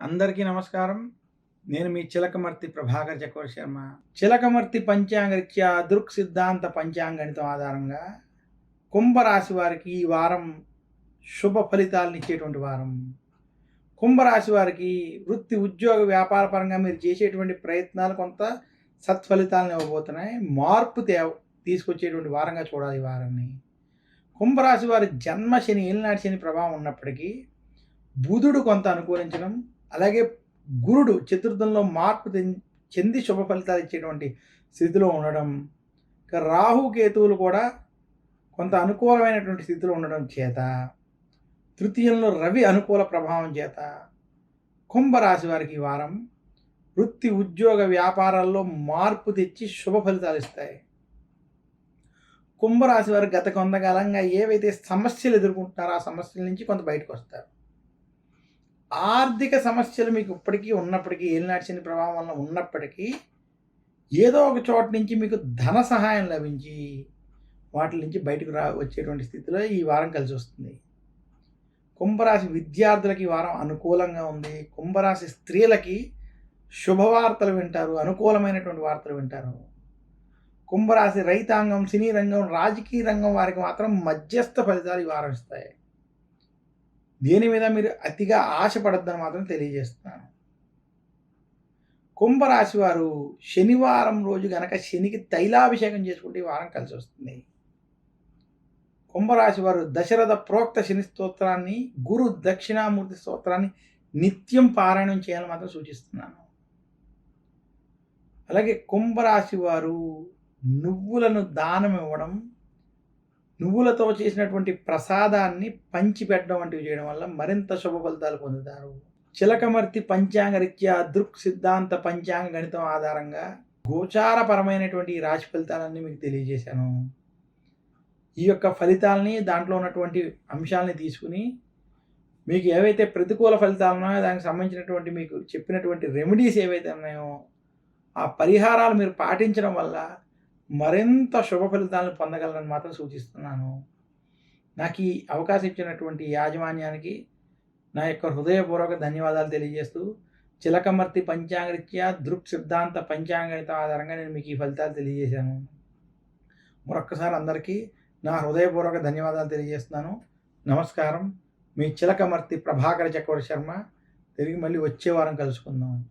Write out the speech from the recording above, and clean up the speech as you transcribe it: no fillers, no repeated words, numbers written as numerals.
అందరికీ నమస్కారం. నేను మీ చిలకమర్తి ప్రభాకర్ చక్రవర్తి శర్మ. చిలకమర్తి పంచాంగరీత్యా దృక్ సిద్ధాంత పంచాంగణితం ఆధారంగా కుంభరాశి వారికి ఈ వారం శుభ ఫలితాలనిచ్చేటువంటి వారం. కుంభరాశి వారికి వృత్తి, ఉద్యోగ, వ్యాపార పరంగా మీరు చేసేటువంటి ప్రయత్నాలు కొంత సత్ఫలితాలను ఇవ్వబోతున్నాయి. మార్పు తీసుకొచ్చేటువంటి వారంగా చూడాలి ఈ వారాన్ని. కుంభరాశి వారి జన్మ శని, ఏలినాటి శని ప్రభావం ఉన్నప్పటికీ బుధుడు కొంత అనుకూలించడం, అలాగే గురుడు చతుర్థంలో మార్పు చెంది శుభ ఫలితాలు ఇచ్చేటువంటి స్థితిలో ఉండడం, రాహు కేతువులు కూడా కొంత అనుకూలమైనటువంటి స్థితిలో ఉండడం చేత, తృతీయంలో రవి అనుకూల ప్రభావం చేత కుంభరాశి వారికి ఈ వారం వృత్తి, ఉద్యోగ, వ్యాపారాల్లో మార్పు తెచ్చి శుభ ఫలితాలు ఇస్తాయి. కుంభరాశి వారు గత కొంతకాలంగా ఏవైతే సమస్యలు ఎదుర్కొంటున్నారో ఆ సమస్యల నుంచి కొంత బయటకు వస్తారు. ఆర్థిక సమస్యలు మీకు ఇప్పటికీ ఉన్నప్పటికీ, ఏలినాటి శని ప్రభావం వల్ల ఉన్నప్పటికీ, ఏదో ఒక చోట నుంచి మీకు ధన సహాయం లభించి వాటి నుంచి బయటకు వచ్చేటువంటి స్థితిలో ఈ వారం కలిసి వస్తుంది. కుంభరాశి విద్యార్థులకి ఈ వారం అనుకూలంగా ఉంది. కుంభరాశి స్త్రీలకి శుభవార్తలు వింటారు, అనుకూలమైనటువంటి వార్తలు వింటారు. కుంభరాశి రైతాంగం, సినీ రంగం, రాజకీయ రంగం వారికి మాత్రం మధ్యస్థ ఫలితాలు ఈ వారం ఇస్తాయి. దేని మీద మీరు అతిగా ఆశపడద్దని మాత్రం తెలియజేస్తున్నాను. కుంభరాశి వారు శనివారం రోజు గనక శనికి తైలాభిషేకం చేసుకుంటే ఈ వారం కలిసి వస్తుంది. కుంభరాశి వారు దశరథ ప్రోక్త శని స్తోత్రాన్ని, గురు దక్షిణామూర్తి స్తోత్రాన్ని నిత్యం పారాయణం చేయాలని మాత్రం సూచిస్తున్నాను. అలాగే కుంభరాశి వారు నువ్వులను దానం ఇవ్వడం, నువ్వులతో చేసినటువంటి ప్రసాదాన్ని పంచిపెట్టడం వంటివి చేయడం వల్ల మరింత శుభ ఫలితాలు పొందుతారు. చిలకమర్తి పంచాంగరీత్యా దృక్ సిద్ధాంత పంచాంగ గణితం ఆధారంగా గోచారపరమైనటువంటి ఈ రాశి ఫలితాలన్నీ మీకు తెలియజేశాను. ఈ యొక్క ఫలితాలని, దాంట్లో ఉన్నటువంటి అంశాలని తీసుకుని మీకు ఏవైతే ప్రతికూల ఫలితాలు ఉన్నాయో దానికి సంబంధించినటువంటి మీకు చెప్పినటువంటి రెమెడీస్ ఏవైతే ఉన్నాయో ఆ పరిహారాలు మీరు పాటించడం వల్ల మరింత శుభ ఫలితాలను పొందగలరని మాత్రం సూచిస్తున్నాను. నాకు ఈ అవకాశం ఇచ్చినటువంటి యాజమాన్యానికి నా యొక్క హృదయపూర్వక ధన్యవాదాలు తెలియజేస్తూ, చిలకమర్తి పంచాంగరీత్యా దృక్ సిద్ధాంత పంచాంగణితం ఆధారంగా నేను మీకు ఈ ఫలితాలు తెలియజేశాను. మరొక్కసారి అందరికీ నా హృదయపూర్వక ధన్యవాదాలు తెలియజేస్తున్నాను. నమస్కారం. మీ చిలకమర్తి ప్రభాకర్ చక్రవర్తి శర్మ. తిరిగి మళ్ళీ వచ్చే వారం కలుసుకుందాం.